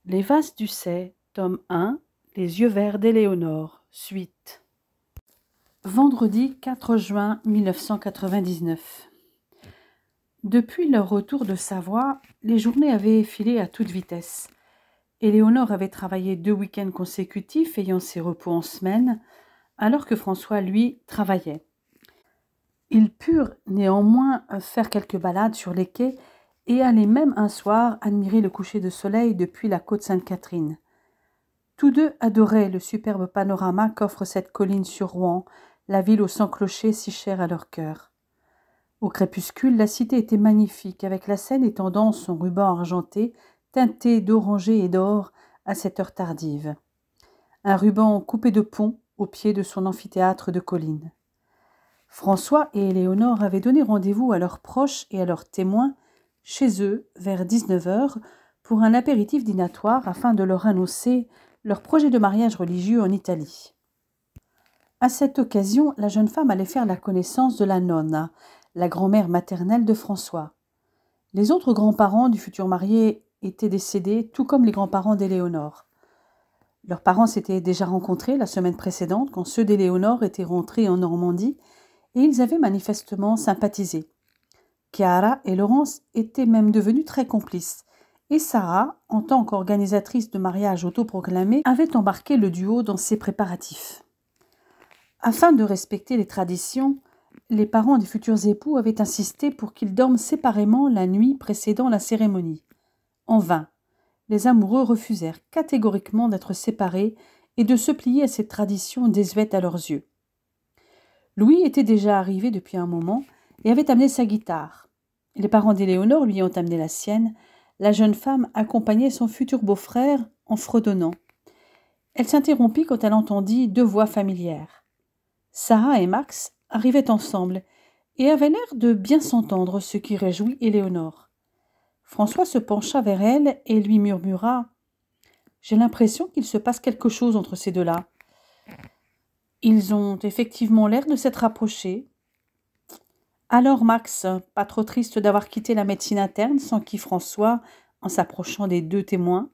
Les Vases d'Ussé, tome 1, Les yeux verts d'Éléonore, suite. Vendredi 4 juin 1999. Depuis leur retour de Savoie, les journées avaient filé à toute vitesse. Éléonore avait travaillé 2 week-ends consécutifs, ayant ses repos en semaine, alors que François, lui, travaillait. Ils purent néanmoins faire quelques balades sur les quais et aller même un soir admirer le coucher de soleil depuis la côte Sainte-Catherine. Tous deux adoraient le superbe panorama qu'offre cette colline sur Rouen, la ville aux 100 clochers si chère à leur cœur. Au crépuscule, la cité était magnifique, avec la Seine étendant son ruban argenté, teinté d'oranger et d'or à cette heure tardive. Un ruban coupé de ponts au pied de son amphithéâtre de collines. François et Éléonore avaient donné rendez-vous à leurs proches et à leurs témoins chez eux vers 19h pour un apéritif dînatoire afin de leur annoncer leur projet de mariage religieux en Italie. À cette occasion, la jeune femme allait faire la connaissance de la nonna, la grand-mère maternelle de François. Les autres grands-parents du futur marié étaient décédés, tout comme les grands-parents d'Éléonore. Leurs parents s'étaient déjà rencontrés la semaine précédente quand ceux d'Éléonore étaient rentrés en Normandie et ils avaient manifestement sympathisé. Chiara et Laurence étaient même devenues très complices, et Sarah, en tant qu'organisatrice de mariage autoproclamée, avait embarqué le duo dans ses préparatifs. Afin de respecter les traditions, les parents des futurs époux avaient insisté pour qu'ils dorment séparément la nuit précédant la cérémonie. En vain, les amoureux refusèrent catégoriquement d'être séparés et de se plier à cette tradition désuète à leurs yeux. Louis était déjà arrivé depuis un moment et avait amené sa guitare. Les parents d'Éléonore lui ont amené la sienne. La jeune femme accompagnait son futur beau-frère en fredonnant. Elle s'interrompit quand elle entendit 2 voix familières. Sarah et Max arrivaient ensemble et avaient l'air de bien s'entendre, ce qui réjouit Éléonore. François se pencha vers elle et lui murmura « J'ai l'impression qu'il se passe quelque chose entre ces deux-là. » Ils ont effectivement l'air de s'être rapprochés. Alors Max, pas trop triste d'avoir quitté la médecine interne, s'enquit François en s'approchant des 2 témoins.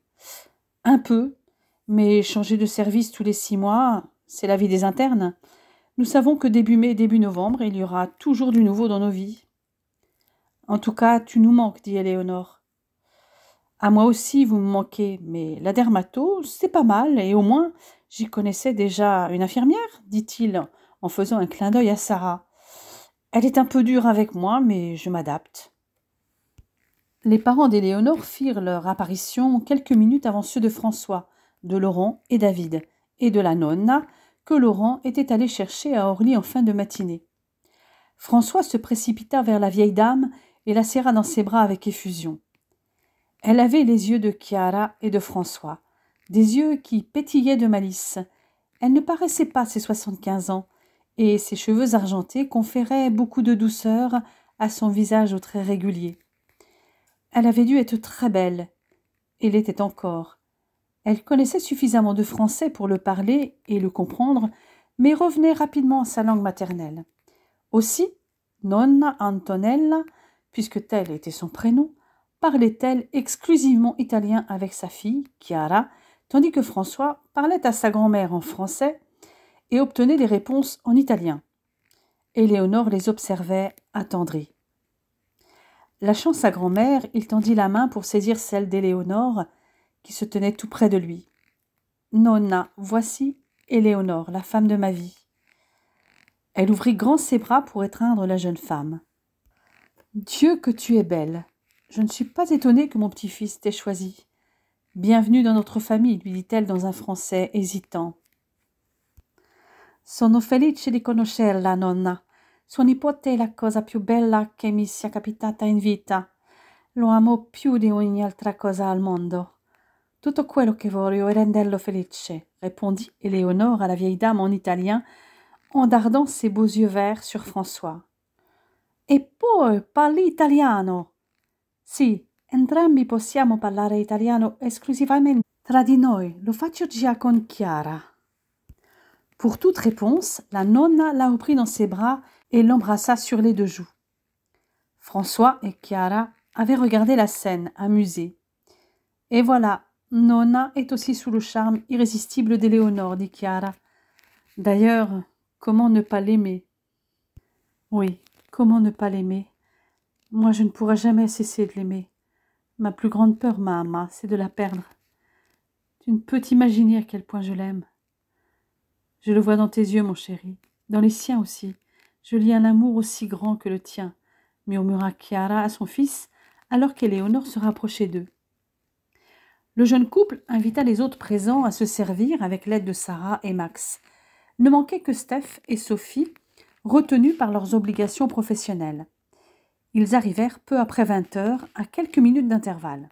Un peu, mais changer de service tous les 6 mois, c'est la vie des internes. Nous savons que début mai, début novembre, il y aura toujours du nouveau dans nos vies. En tout cas, tu nous manques, dit Éléonore. À moi aussi, vous me manquez, mais la dermato, c'est pas mal, et au moins, j'y connaissais déjà une infirmière, dit-il en faisant un clin d'œil à Sarah. Elle est un peu dure avec moi, mais je m'adapte. Les parents d'Éléonore firent leur apparition quelques minutes avant ceux de François, de Laurent et David, et de la nonna, que Laurent était allé chercher à Orly en fin de matinée. François se précipita vers la vieille dame et la serra dans ses bras avec effusion. Elle avait les yeux de Chiara et de François, des yeux qui pétillaient de malice. Elle ne paraissait pas ses 75 ans, et ses cheveux argentés conféraient beaucoup de douceur à son visage aux traits réguliers. Elle avait dû être très belle, et l'était encore. Elle connaissait suffisamment de français pour le parler et le comprendre, mais revenait rapidement à sa langue maternelle. Aussi, Nonna Antonella, puisque tel était son prénom, parlait-elle exclusivement italien avec sa fille, Chiara, tandis que François parlait à sa grand-mère en français et obtenait des réponses en italien. Éléonore les observait, attendrie. Lâchant sa grand-mère, il tendit la main pour saisir celle d'Éléonore, qui se tenait tout près de lui. « Nonna, voici Éléonore, la femme de ma vie. » Elle ouvrit grand ses bras pour étreindre la jeune femme. « Dieu que tu es belle! Je ne suis pas étonnée que mon petit-fils t'ait choisi. Bienvenue dans notre famille, lui dit-elle dans un français hésitant. Sono felice di conoscerla, nonna. Suo nipote è la cosa più bella che mi sia capitata in vita. Lo amo più di ogni altra cosa al mondo. Tutto quello che voglio è renderlo felice, répondit Éléonore à la vieille dame en italien, en dardant ses beaux yeux verts sur François. E poi parli italiano? Sì, entrambi possiamo parlare italiano esclusivamente tra di noi. Lo faccio già con Chiara. Pour toute réponse, la nonna la reprit dans ses bras et l'embrassa sur les 2 joues. François et Chiara avaient regardé la scène, amusés. Et voilà, Nonna est aussi sous le charme irrésistible d'Éléonore, dit Chiara. D'ailleurs, comment ne pas l'aimer? Oui, comment ne pas l'aimer? Moi, je ne pourrai jamais cesser de l'aimer. Ma plus grande peur, Mahama, c'est de la perdre. Tu ne peux t'imaginer à quel point je l'aime. Je le vois dans tes yeux, mon chéri, dans les siens aussi. Je lis un amour aussi grand que le tien, murmura Chiara à son fils, alors qu'Éléonore se rapprochait d'eux. Le jeune couple invita les autres présents à se servir avec l'aide de Sarah et Max. Ne manquaient que Steph et Sophie, retenus par leurs obligations professionnelles. Ils arrivèrent peu après 20 heures, à quelques minutes d'intervalle.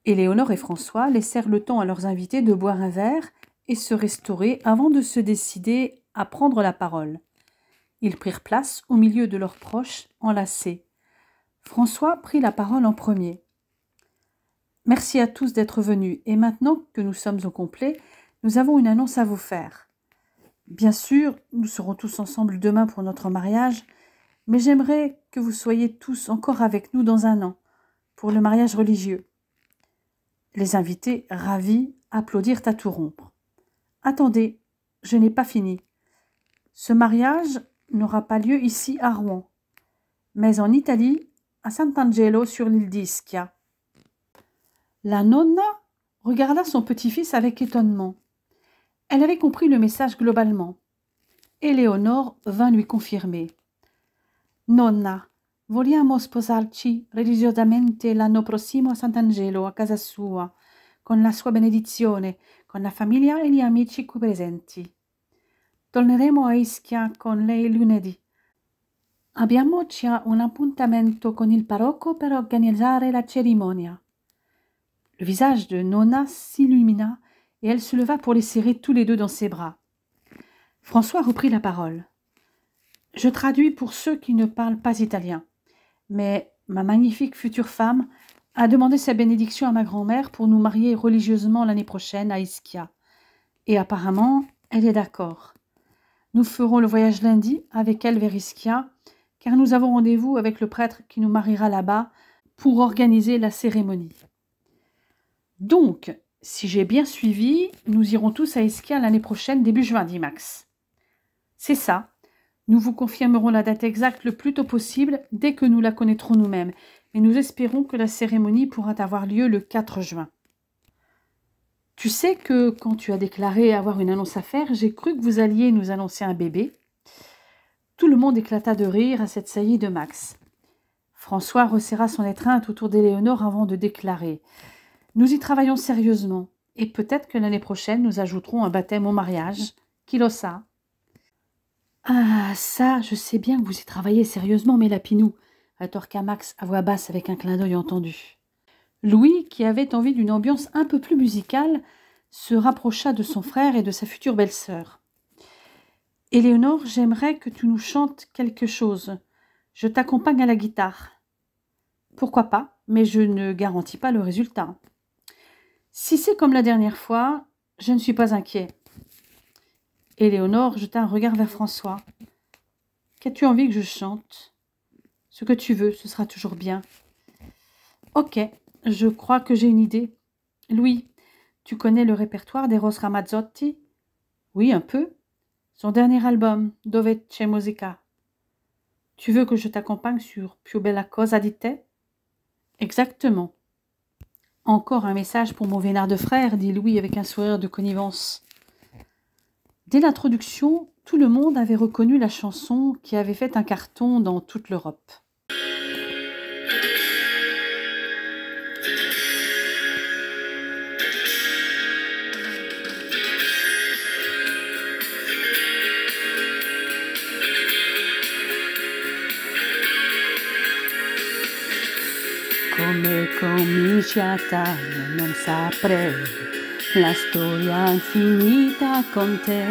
Éléonore et François laissèrent le temps à leurs invités de boire un verre et se restaurer avant de se décider à prendre la parole. Ils prirent place au milieu de leurs proches enlacés. François prit la parole en premier. « Merci à tous d'être venus, et maintenant que nous sommes au complet, nous avons une annonce à vous faire. Bien sûr, nous serons tous ensemble demain pour notre mariage, mais j'aimerais que vous soyez tous encore avec nous dans 1 an, pour le mariage religieux. » Les invités, ravis, applaudirent à tout rompre. « Attendez, je n'ai pas fini. Ce mariage n'aura pas lieu ici à Rouen, mais en Italie, à Sant'Angelo sur l'île d'Ischia. » La nonna regarda son petit-fils avec étonnement. Elle avait compris le message globalement. Éléonore vint lui confirmer. « Nonna, vogliamo sposarci religiosamente l'anno prossimo a Sant'Angelo, a casa sua, con la sua benedizione, con la famiglia e gli amici qui presenti. Torneremo a Ischia con lei lunedì. Abbiamo già un appuntamento con il parroco per organizzare la cerimonia. » Le visage de Nonna s'illumina et elle se leva pour les serrer tous les deux dans ses bras. François reprit la parole. « Je traduis pour ceux qui ne parlent pas italien, mais ma magnifique future femme a demandé sa bénédiction à ma grand-mère pour nous marier religieusement l'année prochaine à Ischia. Et apparemment, elle est d'accord. Nous ferons le voyage lundi avec elle vers Ischia, car nous avons rendez-vous avec le prêtre qui nous mariera là-bas pour organiser la cérémonie. Donc, si j'ai bien suivi, nous irons tous à Ischia l'année prochaine, début juin, dit Max. C'est ça. Nous vous confirmerons la date exacte le plus tôt possible dès que nous la connaîtrons nous-mêmes, et nous espérons que la cérémonie pourra avoir lieu le 4 juin. Tu sais que quand tu as déclaré avoir une annonce à faire, j'ai cru que vous alliez nous annoncer un bébé. Tout le monde éclata de rire à cette saillie de Max. François resserra son étreinte autour d'Éléonore avant de déclarer. Nous y travaillons sérieusement, et peut-être que l'année prochaine nous ajouterons un baptême au mariage. Qui le sait? Ah, ça, je sais bien que vous y travaillez sérieusement, mais Lapinou, rétorqua Max à voix basse avec un clin d'œil entendu. Louis, qui avait envie d'une ambiance un peu plus musicale, se rapprocha de son frère et de sa future belle-sœur. « Éléonore, j'aimerais que tu nous chantes quelque chose. Je t'accompagne à la guitare. »« Pourquoi pas, mais je ne garantis pas le résultat. »« Si c'est comme la dernière fois, je ne suis pas inquiet. » Éléonore jeta un regard vers François. « Qu'as-tu envie que je chante ? Ce que tu veux, ce sera toujours bien. »« Ok. Je crois que j'ai une idée. Louis, tu connais le répertoire d'Eros Ramazzotti? Oui, un peu. Son dernier album, Dove c'è musica. Tu veux que je t'accompagne sur Più bella cosa di te? Exactement. Encore un message pour mon vénard de frère, dit Louis avec un sourire de connivence. Dès l'introduction, tout le monde avait reconnu la chanson qui avait fait un carton dans toute l'Europe. Come cominciata non saprei la storia infinita con te,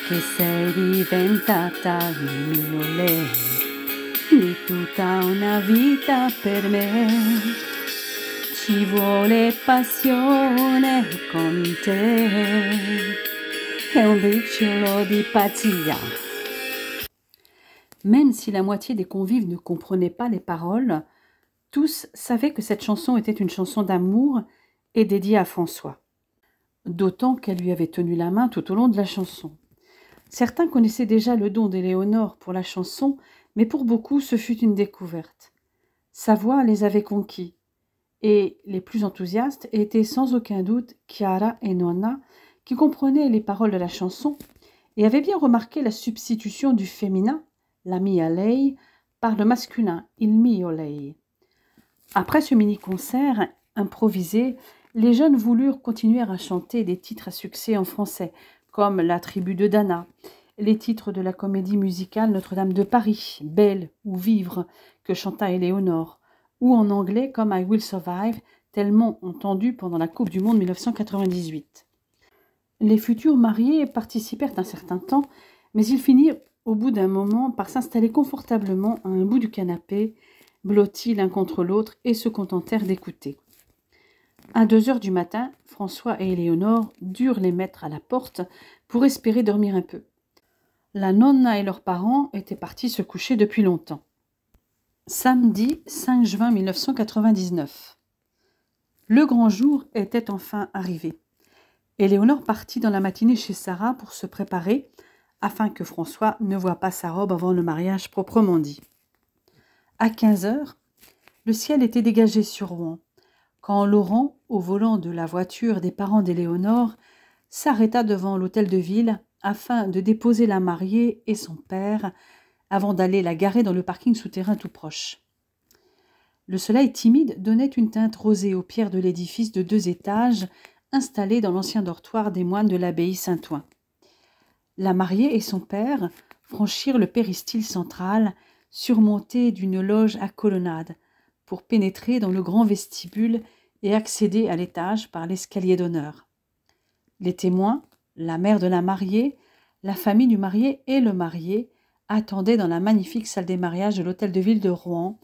che sei diventata il mio lei, di tutta una vita per me. Ci vuole passione con te, è un briciolo di pazzia. Même si la moitié des convives ne comprenaient pas les paroles, Tous savaient que cette chanson était une chanson d'amour et dédiée à François, d'autant qu'elle lui avait tenu la main tout au long de la chanson. Certains connaissaient déjà le don d'Éléonore pour la chanson, mais pour beaucoup ce fut une découverte. Sa voix les avait conquis, et les plus enthousiastes étaient sans aucun doute Chiara et Nonna, qui comprenaient les paroles de la chanson et avaient bien remarqué la substitution du féminin, la mia lei, par le masculin, il mio lei. Après ce mini-concert improvisé, les jeunes voulurent continuer à chanter des titres à succès en français, comme La tribu de Dana, les titres de la comédie musicale Notre-Dame de Paris, Belle ou Vivre, que chanta Éléonore, ou en anglais comme I Will Survive, tellement entendu pendant la Coupe du Monde 1998. Les futurs mariés participèrent un certain temps, mais ils finirent au bout d'un moment par s'installer confortablement à un bout du canapé, blottis l'un contre l'autre, et se contentèrent d'écouter. À 2 heures du matin, François et Éléonore durent les mettre à la porte pour espérer dormir un peu. La nonna et leurs parents étaient partis se coucher depuis longtemps. Samedi 5 juin 1999. Le grand jour était enfin arrivé. Éléonore partit dans la matinée chez Sarah pour se préparer, afin que François ne voie pas sa robe avant le mariage proprement dit. À 15 heures, le ciel était dégagé sur Rouen, quand Laurent, au volant de la voiture des parents d'Éléonore, s'arrêta devant l'hôtel de ville afin de déposer la mariée et son père avant d'aller la garer dans le parking souterrain tout proche. Le soleil timide donnait une teinte rosée aux pierres de l'édifice de 2 étages installé dans l'ancien dortoir des moines de l'abbaye Saint-Ouen. La mariée et son père franchirent le péristyle central, surmonté d'une loge à colonnade, pour pénétrer dans le grand vestibule et accéder à l'étage par l'escalier d'honneur. Les témoins, la mère de la mariée, la famille du marié et le marié attendaient dans la magnifique salle des mariages de l'hôtel de ville de Rouen,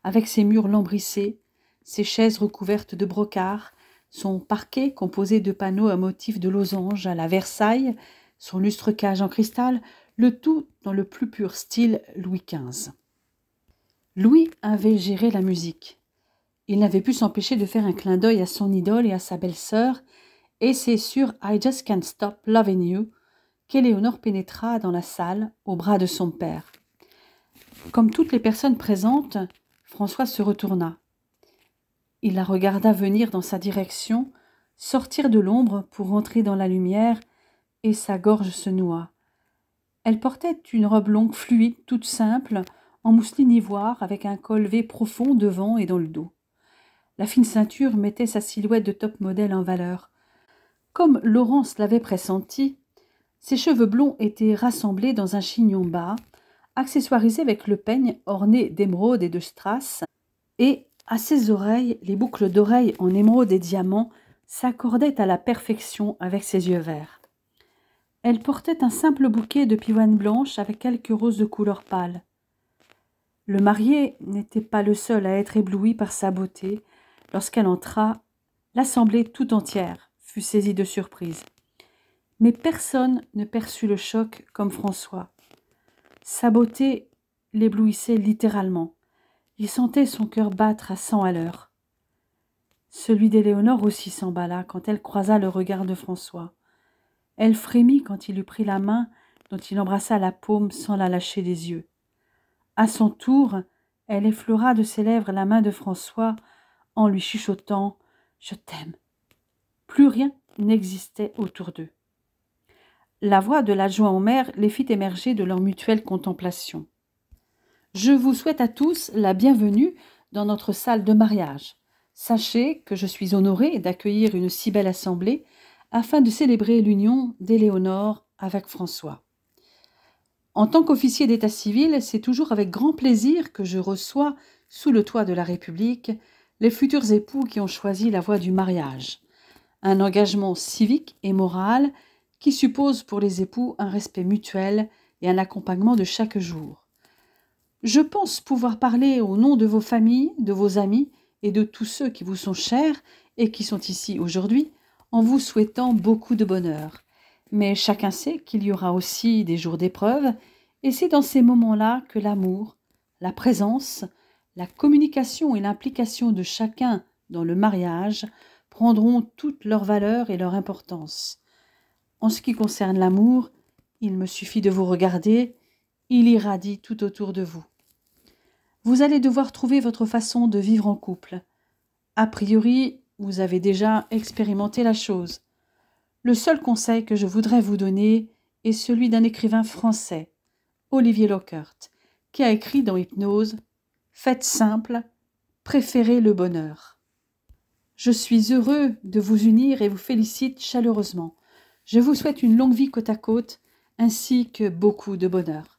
avec ses murs lambrissés, ses chaises recouvertes de brocart, son parquet composé de panneaux à motifs de losange à la Versailles, son lustre cage en cristal, le tout dans le plus pur style Louis XV. Louis avait géré la musique. Il n'avait pu s'empêcher de faire un clin d'œil à son idole et à sa belle-sœur, et c'est sur I Just Can't Stop Loving You qu'Éléonore pénétra dans la salle au bras de son père. Comme toutes les personnes présentes, François se retourna. Il la regarda venir dans sa direction, sortir de l'ombre pour entrer dans la lumière, et sa gorge se noua. Elle portait une robe longue fluide, toute simple, en mousseline ivoire, avec un col V profond devant et dans le dos. La fine ceinture mettait sa silhouette de top modèle en valeur. Comme Laurence l'avait pressenti, ses cheveux blonds étaient rassemblés dans un chignon bas, accessoirisé avec le peigne orné d'émeraude et de strass, et à ses oreilles, les boucles d'oreilles en émeraude et diamants s'accordaient à la perfection avec ses yeux verts. Elle portait un simple bouquet de pivoine blanche avec quelques roses de couleur pâle. Le marié n'était pas le seul à être ébloui par sa beauté. Lorsqu'elle entra, l'assemblée tout entière fut saisie de surprise. Mais personne ne perçut le choc comme François. Sa beauté l'éblouissait littéralement. Il sentait son cœur battre à 100 à l'heure. Celui d'Éléonore aussi s'emballa quand elle croisa le regard de François. Elle frémit quand il lui prit la main, dont il embrassa la paume sans la lâcher des yeux. À son tour, elle effleura de ses lèvres la main de François en lui chuchotant « Je t'aime ». Plus rien n'existait autour d'eux. La voix de l'adjoint au maire les fit émerger de leur mutuelle contemplation. « Je vous souhaite à tous la bienvenue dans notre salle de mariage. Sachez que je suis honorée d'accueillir une si belle assemblée afin de célébrer l'union d'Éléonore avec François. En tant qu'officier d'état civil, c'est toujours avec grand plaisir que je reçois, sous le toit de la République, les futurs époux qui ont choisi la voie du mariage. Un engagement civique et moral qui suppose pour les époux un respect mutuel et un accompagnement de chaque jour. Je pense pouvoir parler au nom de vos familles, de vos amis et de tous ceux qui vous sont chers et qui sont ici aujourd'hui, en vous souhaitant beaucoup de bonheur. Mais chacun sait qu'il y aura aussi des jours d'épreuve, et c'est dans ces moments-là que l'amour, la présence, la communication et l'implication de chacun dans le mariage prendront toute leur valeur et leur importance. En ce qui concerne l'amour, il me suffit de vous regarder, il irradie tout autour de vous. Vous allez devoir trouver votre façon de vivre en couple. A priori, vous avez déjà expérimenté la chose. Le seul conseil que je voudrais vous donner est celui d'un écrivain français, Olivier Lockert, qui a écrit dans Hypnose « Faites simple, préférez le bonheur ». Je suis heureux de vous unir et vous félicite chaleureusement. Je vous souhaite une longue vie côte à côte, ainsi que beaucoup de bonheur.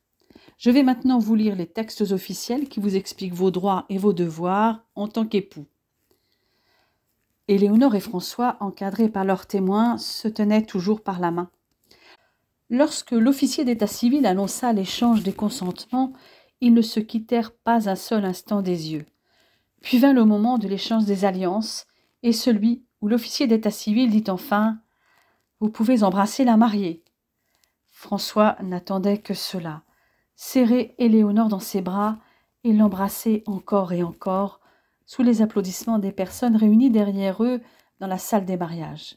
Je vais maintenant vous lire les textes officiels qui vous expliquent vos droits et vos devoirs en tant qu'époux. Éléonore et François, encadrés par leurs témoins, se tenaient toujours par la main. Lorsque l'officier d'état civil annonça l'échange des consentements, ils ne se quittèrent pas un seul instant des yeux. Puis vint le moment de l'échange des alliances, et celui où l'officier d'état civil dit enfin « Vous pouvez embrasser la mariée ». François n'attendait que cela, serrer Éléonore dans ses bras et l'embrasser encore et encore, sous les applaudissements des personnes réunies derrière eux dans la salle des mariages.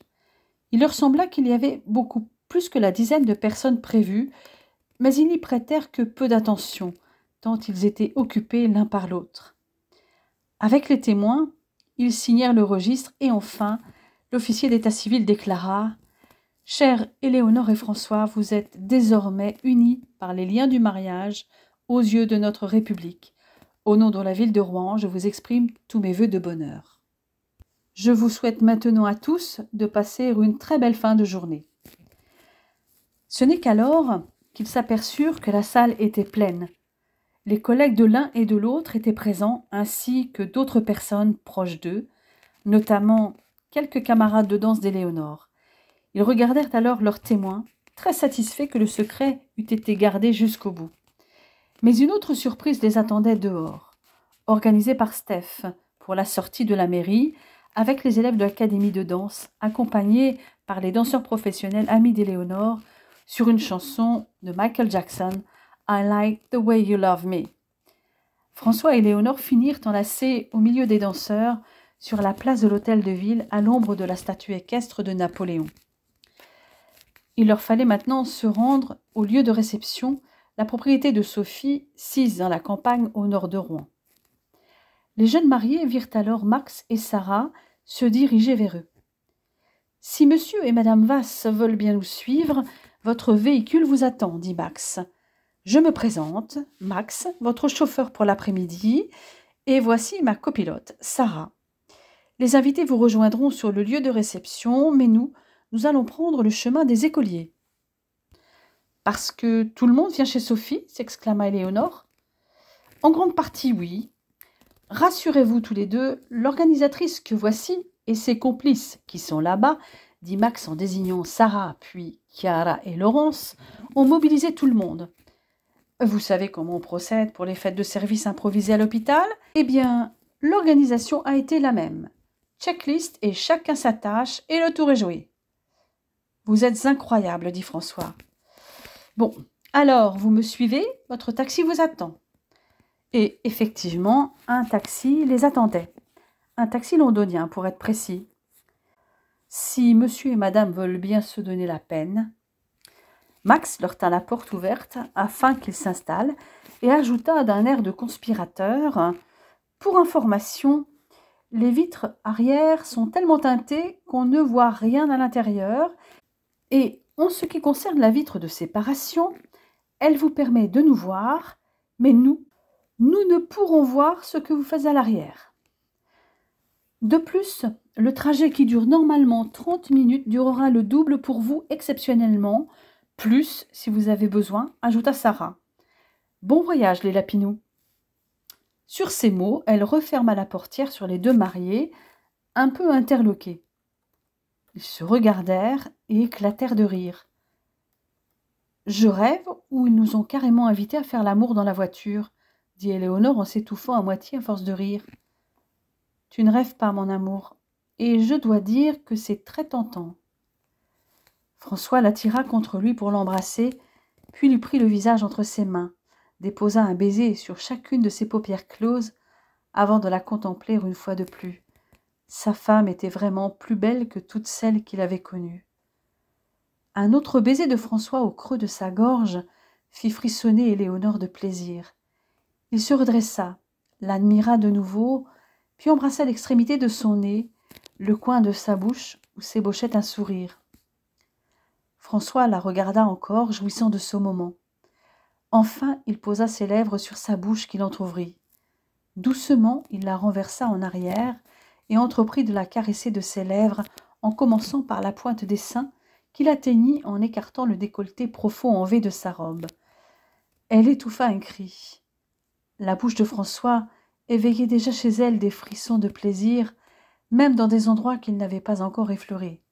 Il leur sembla qu'il y avait beaucoup plus que la dizaine de personnes prévues, mais ils n'y prêtèrent que peu d'attention, tant ils étaient occupés l'un par l'autre. Avec les témoins, ils signèrent le registre et enfin, l'officier d'état civil déclara « Chers Éléonore et François, vous êtes désormais unis par les liens du mariage aux yeux de notre République. Au nom de la ville de Rouen, je vous exprime tous mes vœux de bonheur. Je vous souhaite maintenant à tous de passer une très belle fin de journée. » Ce n'est qu'alors qu'ils s'aperçurent que la salle était pleine. Les collègues de l'un et de l'autre étaient présents, ainsi que d'autres personnes proches d'eux, notamment quelques camarades de danse d'Éléonore. Ils regardèrent alors leurs témoins, très satisfaits que le secret eût été gardé jusqu'au bout. Mais une autre surprise les attendait dehors, organisée par Steph pour la sortie de la mairie, avec les élèves de l'académie de danse, accompagnés par les danseurs professionnels amis d'Éléonore, sur une chanson de Michael Jackson, « I like the way you love me ». François et Éléonore finirent enlacés au milieu des danseurs, sur la place de l'hôtel de ville, à l'ombre de la statue équestre de Napoléon. Il leur fallait maintenant se rendre au lieu de réception, la propriété de Sophie, sise dans la campagne au nord de Rouen. Les jeunes mariés virent alors Max et Sarah se diriger vers eux. « Si monsieur et madame Vasse veulent bien nous suivre, votre véhicule vous attend, dit Max. Je me présente, Max, votre chauffeur pour l'après-midi, et voici ma copilote, Sarah. Les invités vous rejoindront sur le lieu de réception, mais nous allons prendre le chemin des écoliers. »« Parce que tout le monde vient chez Sophie » s'exclama Éléonore. « En grande partie, oui. Rassurez-vous tous les deux, l'organisatrice que voici et ses complices qui sont là-bas, dit Max en désignant Sarah, puis Chiara et Laurence, ont mobilisé tout le monde. Vous savez comment on procède pour les fêtes de service improvisées à l'hôpital ? Eh bien, l'organisation a été la même. Checklist et chacun sa tâche et le tour est joué. »« Vous êtes incroyable, dit François. Bon, alors, vous me suivez, votre taxi vous attend. » Et effectivement, un taxi les attendait. Un taxi londonien, pour être précis. Si monsieur et madame veulent bien se donner la peine. Max leur tint la porte ouverte afin qu'ils s'installent et ajouta d'un air de conspirateur « Pour information, les vitres arrière sont tellement teintées qu'on ne voit rien à l'intérieur et en ce qui concerne la vitre de séparation, elle vous permet de nous voir, mais nous ne pourrons voir ce que vous faites à l'arrière. De plus, le trajet qui dure normalement 30 minutes durera le double pour vous exceptionnellement, plus si vous avez besoin, ajouta Sarah. Bon voyage, les lapinous. Sur ces mots, elle referma la portière sur les deux mariés, un peu interloqués. Ils se regardèrent et éclatèrent de rire. Je rêve ou ils nous ont carrément invités à faire l'amour dans la voiture, dit Éléonore en s'étouffant à moitié à force de rire. Tu ne rêves pas, mon amour, et je dois dire que c'est très tentant. François l'attira contre lui pour l'embrasser, puis lui prit le visage entre ses mains, déposa un baiser sur chacune de ses paupières closes, avant de la contempler une fois de plus. Sa femme était vraiment plus belle que toutes celles qu'il avait connues. Un autre baiser de François au creux de sa gorge fit frissonner Éléonore de plaisir. Il se redressa, l'admira de nouveau, puis embrassa l'extrémité de son nez, le coin de sa bouche où s'ébauchait un sourire. François la regarda encore, jouissant de ce moment. Enfin, il posa ses lèvres sur sa bouche qu'il entr'ouvrit. Doucement, il la renversa en arrière et entreprit de la caresser de ses lèvres en commençant par la pointe des seins qu'il atteignit en écartant le décolleté profond en V de sa robe. Elle étouffa un cri. La bouche de François éveillait déjà chez elle des frissons de plaisir, même dans des endroits qu'il n'avait pas encore effleurés.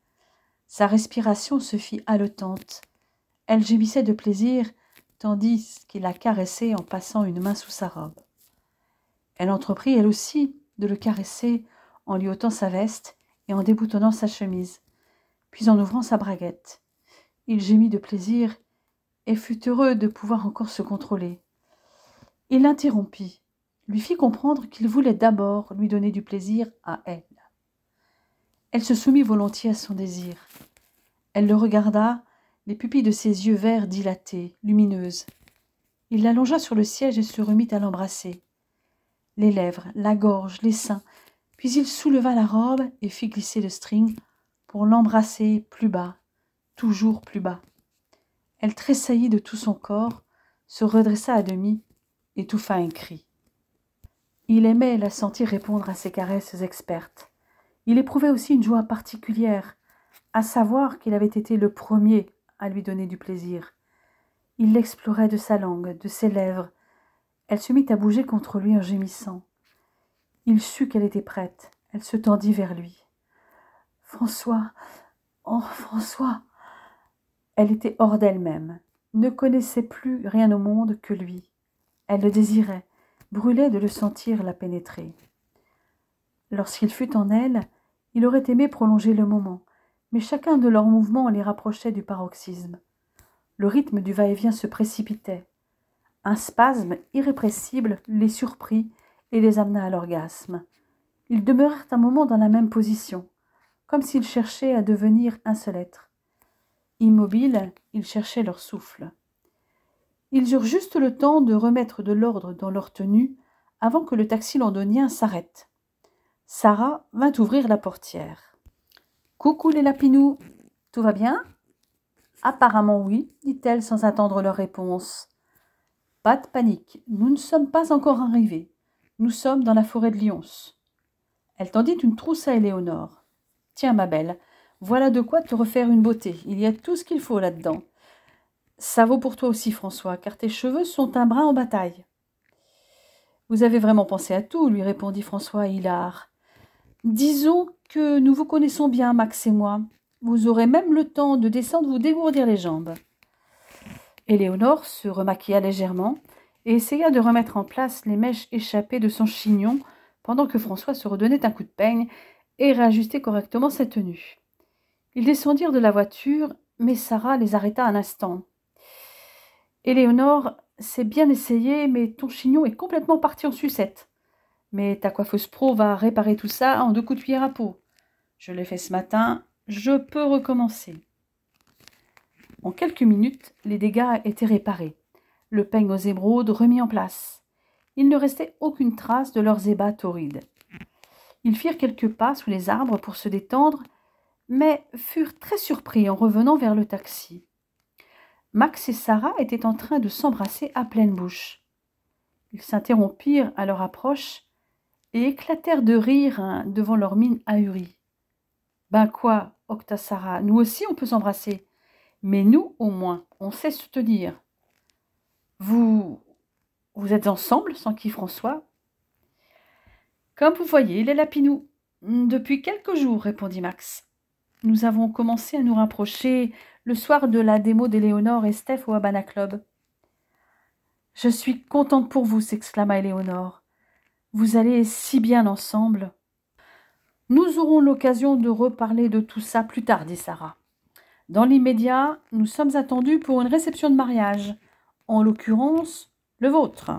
Sa respiration se fit haletante. Elle gémissait de plaisir, tandis qu'il la caressait en passant une main sous sa robe. Elle entreprit, elle aussi, de le caresser en lui ôtant sa veste et en déboutonnant sa chemise, puis en ouvrant sa braguette. Il gémit de plaisir et fut heureux de pouvoir encore se contrôler. Il l'interrompit, lui fit comprendre qu'il voulait d'abord lui donner du plaisir à elle. Elle se soumit volontiers à son désir. Elle le regarda, les pupilles de ses yeux verts dilatées, lumineuses. Il l'allongea sur le siège et se remit à l'embrasser. Les lèvres, la gorge, les seins, puis il souleva la robe et fit glisser le string pour l'embrasser plus bas, toujours plus bas. Elle tressaillit de tout son corps, se redressa à demi, étouffa un cri. Il aimait la sentir répondre à ses caresses expertes. Il éprouvait aussi une joie particulière, à savoir qu'il avait été le premier à lui donner du plaisir. Il l'explorait de sa langue, de ses lèvres. Elle se mit à bouger contre lui en gémissant. Il sut qu'elle était prête. Elle se tendit vers lui. « François, oh François !» Elle était hors d'elle-même, ne connaissait plus rien au monde que lui. Elle le désirait, brûlait de le sentir la pénétrer. Lorsqu'il fut en elle, il aurait aimé prolonger le moment, mais chacun de leurs mouvements les rapprochait du paroxysme. Le rythme du va-et-vient se précipitait. Un spasme irrépressible les surprit et les amena à l'orgasme. Ils demeurèrent un moment dans la même position, comme s'ils cherchaient à devenir un seul être. Immobiles, ils cherchaient leur souffle. Ils eurent juste le temps de remettre de l'ordre dans leur tenue avant que le taxi londonien s'arrête. Sarah vint ouvrir la portière. « Coucou les lapinous, tout va bien ?»« Apparemment oui, dit-elle sans attendre leur réponse. Pas de panique, nous ne sommes pas encore arrivés. Nous sommes dans la forêt de Lyons. Elle tendit une trousse à Éléonore. Tiens, ma belle, voilà de quoi te refaire une beauté. Il y a tout ce qu'il faut là-dedans. Ça vaut pour toi aussi, François, car tes cheveux sont un brin en bataille. Vous avez vraiment pensé à tout, lui répondit François hilar. Disons que nous vous connaissons bien, Max et moi. Vous aurez même le temps de descendre vous dégourdir les jambes. Éléonore se remaquilla légèrement et essaya de remettre en place les mèches échappées de son chignon pendant que François se redonnait un coup de peigne et réajustait correctement sa tenue. Ils descendirent de la voiture, mais Sarah les arrêta un instant. « Éléonore, c'est bien essayé, mais ton chignon est complètement parti en sucette. Mais ta coiffeuse pro va réparer tout ça en 2 coups de cuillère à peau. Je l'ai fait ce matin, je peux recommencer. » En quelques minutes, les dégâts étaient réparés. Le peigne aux émeraudes remis en place. Il ne restait aucune trace de leurs ébats torrides. Ils firent quelques pas sous les arbres pour se détendre, mais furent très surpris en revenant vers le taxi. Max et Sarah étaient en train de s'embrasser à pleine bouche. Ils s'interrompirent à leur approche et éclatèrent de rire devant leur mine ahurie. « Ben quoi, octa Sarah, nous aussi on peut s'embrasser. Mais nous, au moins, on sait se tenir. »« Vous êtes ensemble ?» s'enquit François. « Comme vous voyez, les lapinous. Depuis quelques jours, répondit Max. Nous avons commencé à nous rapprocher le soir de la démo d'Éléonore et Steph au Havana Club. »« Je suis contente pour vous, s'exclama Éléonore. Vous allez si bien ensemble. »« Nous aurons l'occasion de reparler de tout ça plus tard, dit Sarah. Dans l'immédiat, nous sommes attendus pour une réception de mariage, en l'occurrence, le vôtre. »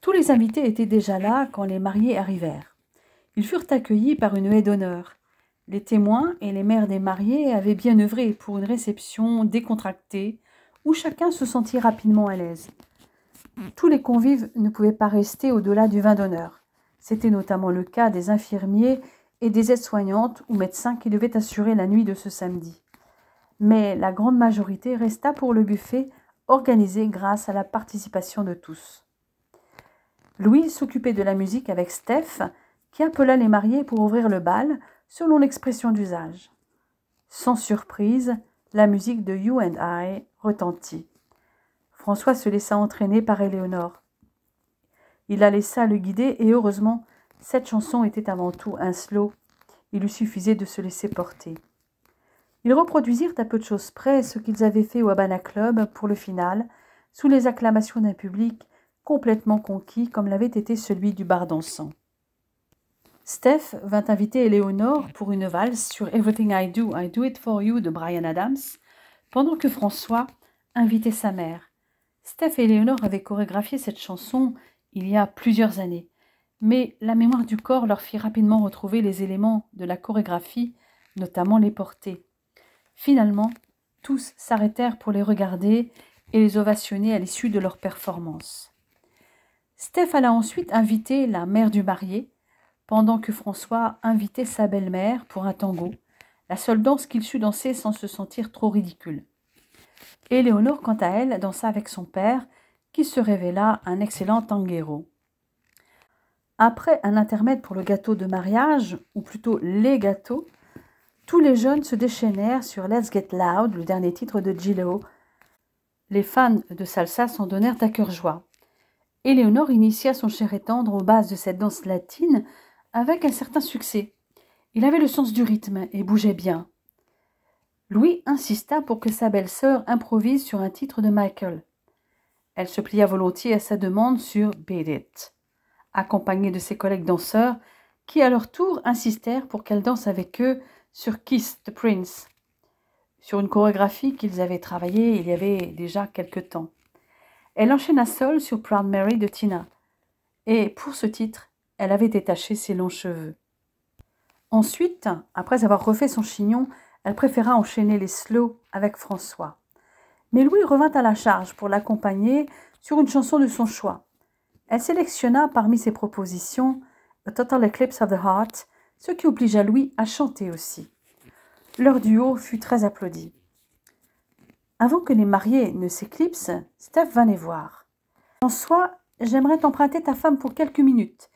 Tous les invités étaient déjà là quand les mariés arrivèrent. Ils furent accueillis par une haie d'honneur. Les témoins et les mères des mariés avaient bien œuvré pour une réception décontractée où chacun se sentit rapidement à l'aise. Tous les convives ne pouvaient pas rester au-delà du vin d'honneur. C'était notamment le cas des infirmiers et des aides-soignantes ou médecins qui devaient assurer la nuit de ce samedi. Mais la grande majorité resta pour le buffet organisé grâce à la participation de tous. Louis s'occupait de la musique avec Steph, qui appela les mariés pour ouvrir le bal, selon l'expression d'usage. Sans surprise, la musique de You and I retentit. François se laissa entraîner par Éléonore. Il la laissa le guider et heureusement, cette chanson était avant tout un slow. Il lui suffisait de se laisser porter. Ils reproduisirent à peu de choses près ce qu'ils avaient fait au Habana Club pour le final, sous les acclamations d'un public complètement conquis comme l'avait été celui du bar dansant. Steph vint inviter Éléonore pour une valse sur Everything I Do It For You de Bryan Adams, pendant que François invitait sa mère. Steph et Éléonore avaient chorégraphié cette chanson il y a plusieurs années, mais la mémoire du corps leur fit rapidement retrouver les éléments de la chorégraphie, notamment les portées. Finalement, tous s'arrêtèrent pour les regarder et les ovationner à l'issue de leur performance. Steph alla ensuite inviter la mère du marié, pendant que François invitait sa belle-mère pour un tango, la seule danse qu'il sut danser sans se sentir trop ridicule. Éléonore, quant à elle, dansa avec son père, qui se révéla un excellent tanguero. Après un intermède pour le gâteau de mariage, ou plutôt les gâteaux, tous les jeunes se déchaînèrent sur Let's Get Loud, le dernier titre de Gillo. Les fans de salsa s'en donnèrent à cœur joie. Éléonore initia son cher et tendre aux bases de cette danse latine avec un certain succès. Il avait le sens du rythme et bougeait bien. Louis insista pour que sa belle-sœur improvise sur un titre de Michael. Elle se plia volontiers à sa demande sur Beat It, accompagnée de ses collègues danseurs qui à leur tour insistèrent pour qu'elle danse avec eux sur Kiss the Prince, sur une chorégraphie qu'ils avaient travaillée il y avait déjà quelque temps. Elle enchaîna seule sur Proud Mary de Tina, et pour ce titre, elle avait détaché ses longs cheveux. Ensuite, après avoir refait son chignon, elle préféra enchaîner les slows avec François. Mais Louis revint à la charge pour l'accompagner sur une chanson de son choix. Elle sélectionna parmi ses propositions A Total Eclipse of the Heart, ce qui obligea Louis à chanter aussi. Leur duo fut très applaudi. Avant que les mariés ne s'éclipsent, Steph vint les voir. « François, j'aimerais t'emprunter ta femme pour quelques minutes,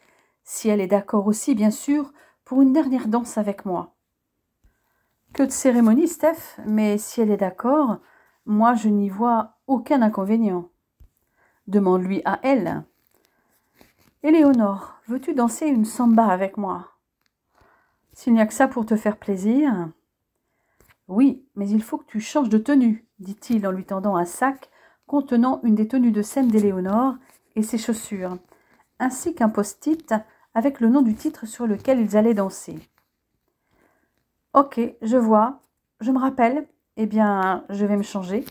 si elle est d'accord aussi, bien sûr, pour une dernière danse avec moi. » « Que de cérémonie, Steph, mais si elle est d'accord, moi je n'y vois aucun inconvénient. » Demande-lui à elle. « Éléonore, veux-tu danser une samba avec moi? » « S'il n'y a que ça pour te faire plaisir. »« Oui, mais il faut que tu changes de tenue, dit-il en lui tendant un sac contenant une des tenues de scène d'Éléonore et ses chaussures, ainsi qu'un post-it avec le nom du titre sur lequel ils allaient danser. « Ok, je vois, je me rappelle, eh bien, je vais me changer. »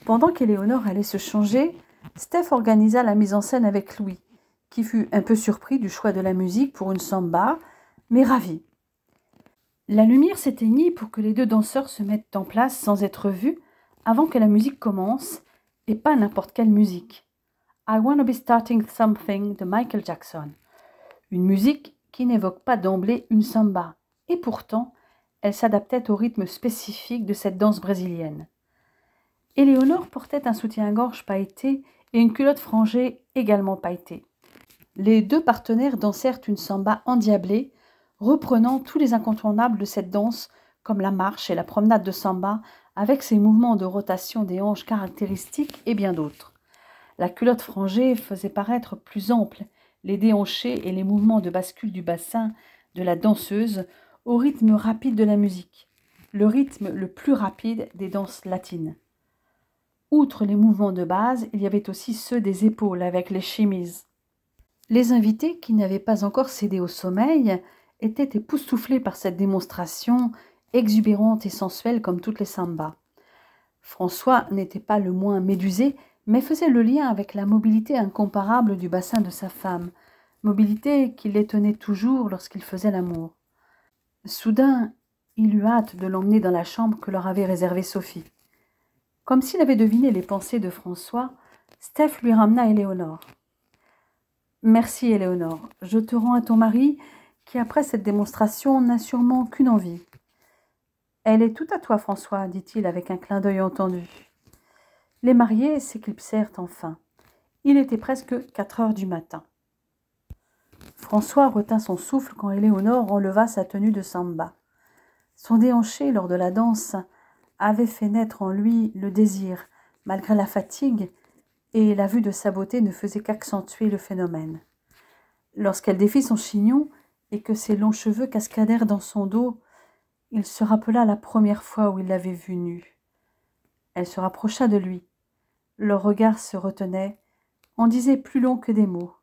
Pendant qu'Éléonore allait se changer, Steph organisa la mise en scène avec Louis, qui fut un peu surpris du choix de la musique pour une samba, mais ravi. La lumière s'éteignit pour que les deux danseurs se mettent en place sans être vus avant que la musique commence, et pas n'importe quelle musique. I Wanna Be Starting Something de Michael Jackson. Une musique qui n'évoque pas d'emblée une samba, et pourtant, elle s'adaptait au rythme spécifique de cette danse brésilienne. Éléonore portait un soutien-gorge pailleté et une culotte frangée également pailletée. Les deux partenaires dansèrent une samba endiablée, reprenant tous les incontournables de cette danse, comme la marche et la promenade de samba, avec ses mouvements de rotation des hanches caractéristiques et bien d'autres. La culotte frangée faisait paraître plus ample les déhanchés et les mouvements de bascule du bassin de la danseuse au rythme rapide de la musique, le rythme le plus rapide des danses latines. Outre les mouvements de base, il y avait aussi ceux des épaules avec les chemises. Les invités, qui n'avaient pas encore cédé au sommeil, étaient époustouflés par cette démonstration exubérante et sensuelle comme toutes les sambas. François n'était pas le moins médusé mais faisait le lien avec la mobilité incomparable du bassin de sa femme, mobilité qui l'étonnait toujours lorsqu'il faisait l'amour. Soudain, il eut hâte de l'emmener dans la chambre que leur avait réservée Sophie. Comme s'il avait deviné les pensées de François, Steph lui ramena Éléonore. « Merci, Éléonore, je te rends à ton mari, qui, après cette démonstration, n'a sûrement qu'une envie. »« Elle est tout à toi, François, dit-il avec un clin d'œil entendu. » Les mariés s'éclipsèrent enfin. Il était presque 4 heures du matin. François retint son souffle quand Éléonore enleva sa tenue de samba. Son déhanché, lors de la danse, avait fait naître en lui le désir, malgré la fatigue, et la vue de sa beauté ne faisait qu'accentuer le phénomène. Lorsqu'elle défit son chignon et que ses longs cheveux cascadèrent dans son dos, il se rappela la première fois où il l'avait vue nue. Elle se rapprocha de lui. Leurs regards se retenaient, en disaient plus long que des mots.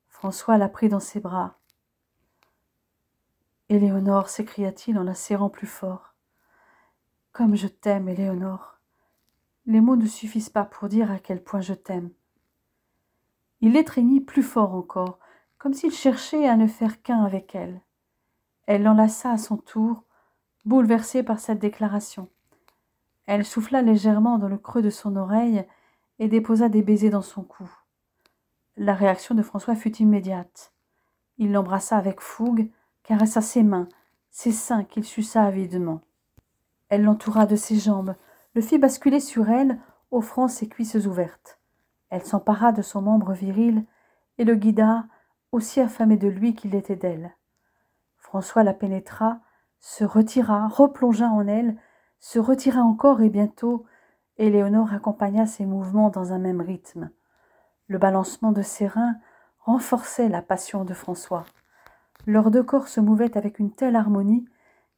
François la prit dans ses bras. « Éléonore, s'écria-t-il en la serrant plus fort. « Comme je t'aime, Éléonore. Les mots ne suffisent pas pour dire à quel point je t'aime. » Il l'étreignit plus fort encore, comme s'il cherchait à ne faire qu'un avec elle. Elle l'enlaça à son tour, bouleversée par cette déclaration. Elle souffla légèrement dans le creux de son oreille et déposa des baisers dans son cou. La réaction de François fut immédiate. Il l'embrassa avec fougue, caressa ses mains, ses seins qu'il suça avidement. Elle l'entoura de ses jambes, le fit basculer sur elle, offrant ses cuisses ouvertes. Elle s'empara de son membre viril et le guida, aussi affamé de lui qu'il l'était d'elle. François la pénétra, se retira, replongea en elle, se retira encore et bientôt, Éléonore accompagna ses mouvements dans un même rythme. Le balancement de ses reins renforçait la passion de François. Leurs deux corps se mouvaient avec une telle harmonie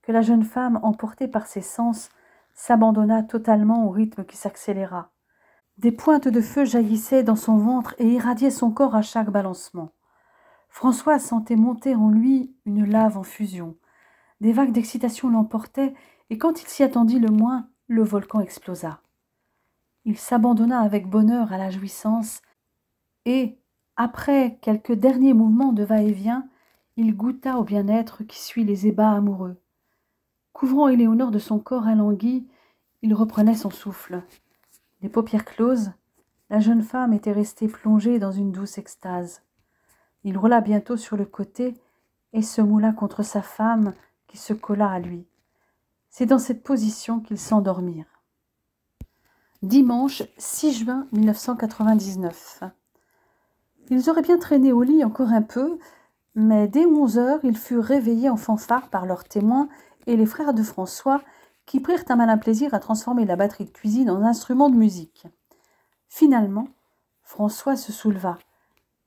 que la jeune femme, emportée par ses sens, s'abandonna totalement au rythme qui s'accéléra. Des pointes de feu jaillissaient dans son ventre et irradiaient son corps à chaque balancement. François sentait monter en lui une lave en fusion. Des vagues d'excitation l'emportaient et quand il s'y attendit le moins, le volcan explosa. Il s'abandonna avec bonheur à la jouissance et, après quelques derniers mouvements de va-et-vient, il goûta au bien-être qui suit les ébats amoureux. Couvrant Éléonore de son corps alangui, il reprenait son souffle. Les paupières closes, la jeune femme était restée plongée dans une douce extase. Il roula bientôt sur le côté et se moula contre sa femme qui se colla à lui. C'est dans cette position qu'ils s'endormirent. Dimanche 6 juin 1999. Ils auraient bien traîné au lit encore un peu, mais dès 11 heures, ils furent réveillés en fanfare par leurs témoins et les frères de François, qui prirent un malin plaisir à transformer la batterie de cuisine en instrument de musique. Finalement, François se souleva.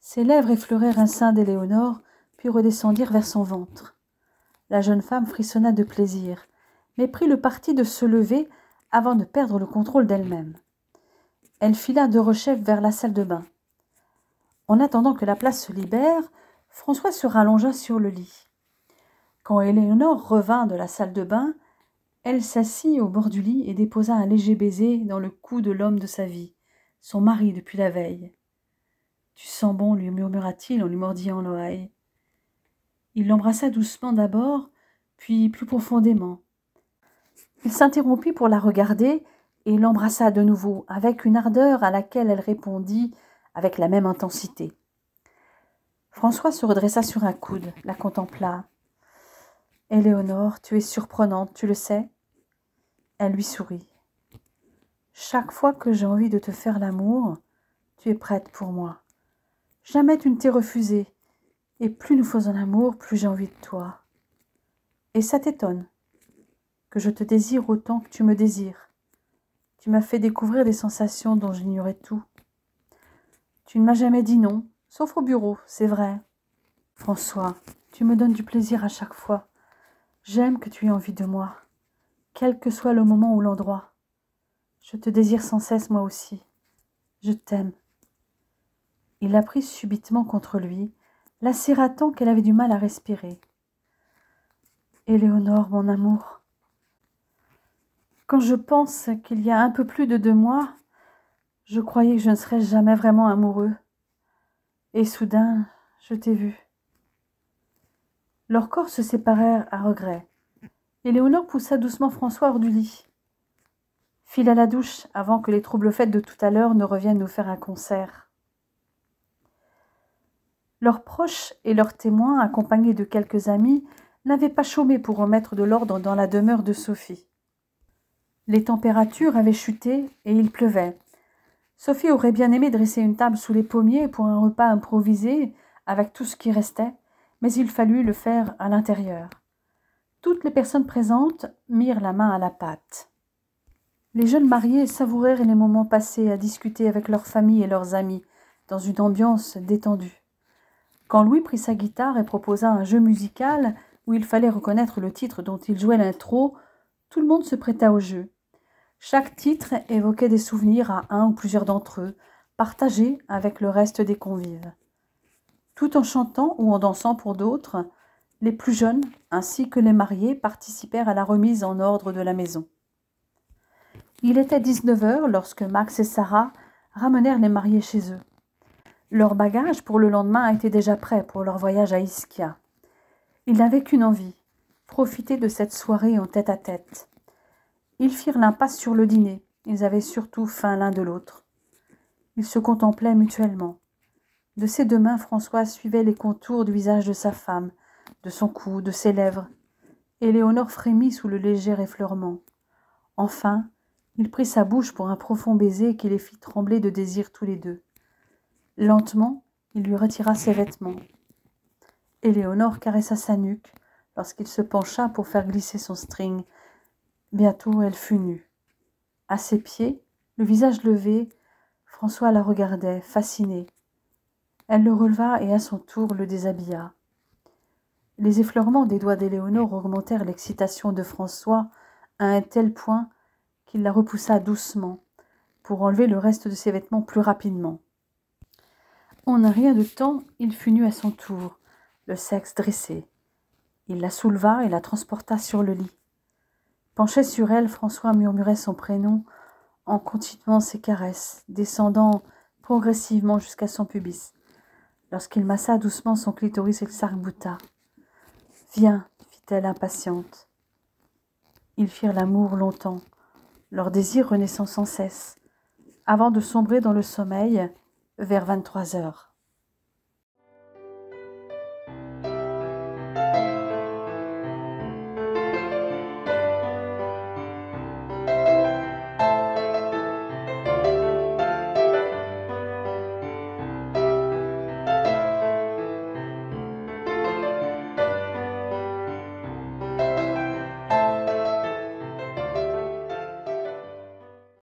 Ses lèvres effleurèrent un sein d'Éléonore, puis redescendirent vers son ventre. La jeune femme frissonna de plaisir, mais prit le parti de se lever avant de perdre le contrôle d'elle-même. Elle fila de rechef vers la salle de bain. En attendant que la place se libère, François se rallongea sur le lit. Quand Éléonore revint de la salle de bain, elle s'assit au bord du lit et déposa un léger baiser dans le cou de l'homme de sa vie, son mari depuis la veille. « Tu sens bon, lui murmura-t-il en lui mordillant l'oreille. Il l'embrassa doucement d'abord, puis plus profondément. Il s'interrompit pour la regarder et l'embrassa de nouveau, avec une ardeur à laquelle elle répondit avec la même intensité. François se redressa sur un coude, la contempla. « Éléonore, tu es surprenante, tu le sais ?» Elle lui sourit. « Chaque fois que j'ai envie de te faire l'amour, tu es prête pour moi. Jamais tu ne t'es refusée, et plus nous faisons l'amour, plus j'ai envie de toi. Et ça t'étonne que je te désire autant que tu me désires. Tu m'as fait découvrir des sensations dont j'ignorais tout. Tu ne m'as jamais dit non, sauf au bureau, c'est vrai. François, tu me donnes du plaisir à chaque fois. J'aime que tu aies envie de moi, quel que soit le moment ou l'endroit. Je te désire sans cesse moi aussi. Je t'aime. » Il la prit subitement contre lui, la serra tant qu'elle avait du mal à respirer. « Éléonore, mon amour, quand je pense qu'il y a un peu plus de 2 mois, Je croyais que je ne serais jamais vraiment amoureux. Et soudain, je t'ai vu. » Leurs corps se séparèrent à regret. Éléonore poussa doucement François hors du lit. « File à la douche avant que les troubles-fêtes de tout à l'heure ne reviennent nous faire un concert. » Leurs proches et leurs témoins, accompagnés de quelques amis, n'avaient pas chômé pour remettre de l'ordre dans la demeure de Sophie. Les températures avaient chuté et il pleuvait. Sophie aurait bien aimé dresser une table sous les pommiers pour un repas improvisé avec tout ce qui restait, mais il fallut le faire à l'intérieur. Toutes les personnes présentes mirent la main à la pâte. Les jeunes mariés savourèrent les moments passés à discuter avec leurs familles et leurs amis, dans une ambiance détendue. Quand Louis prit sa guitare et proposa un jeu musical où il fallait reconnaître le titre dont il jouait l'intro, tout le monde se prêta au jeu. Chaque titre évoquait des souvenirs à un ou plusieurs d'entre eux, partagés avec le reste des convives. Tout en chantant ou en dansant pour d'autres, les plus jeunes ainsi que les mariés participèrent à la remise en ordre de la maison. Il était 19h lorsque Max et Sarah ramenèrent les mariés chez eux. Leur bagage pour le lendemain était déjà prêt pour leur voyage à Ischia. Ils n'avaient qu'une envie, profiter de cette soirée en tête-à-tête. Ils firent l'impasse sur le dîner, ils avaient surtout faim l'un de l'autre. Ils se contemplaient mutuellement. De ses deux mains, François suivait les contours du visage de sa femme, de son cou, de ses lèvres. Éléonore frémit sous le léger effleurement. Enfin, il prit sa bouche pour un profond baiser qui les fit trembler de désir tous les deux. Lentement, il lui retira ses vêtements. Éléonore caressa sa nuque lorsqu'il se pencha pour faire glisser son string. Bientôt, elle fut nue. À ses pieds, le visage levé, François la regardait, fasciné. Elle le releva et à son tour le déshabilla. Les effleurements des doigts d'Éléonore augmentèrent l'excitation de François à un tel point qu'il la repoussa doucement pour enlever le reste de ses vêtements plus rapidement. En un rien de temps, il fut nu à son tour, le sexe dressé. Il la souleva et la transporta sur le lit. Penché sur elle, François murmurait son prénom en continuant ses caresses, descendant progressivement jusqu'à son pubis. Lorsqu'il massa doucement son clitoris, il s'arc-bouta. « Viens, fit-elle impatiente. » Ils firent l'amour longtemps, leur désir renaissant sans cesse, avant de sombrer dans le sommeil vers 23h.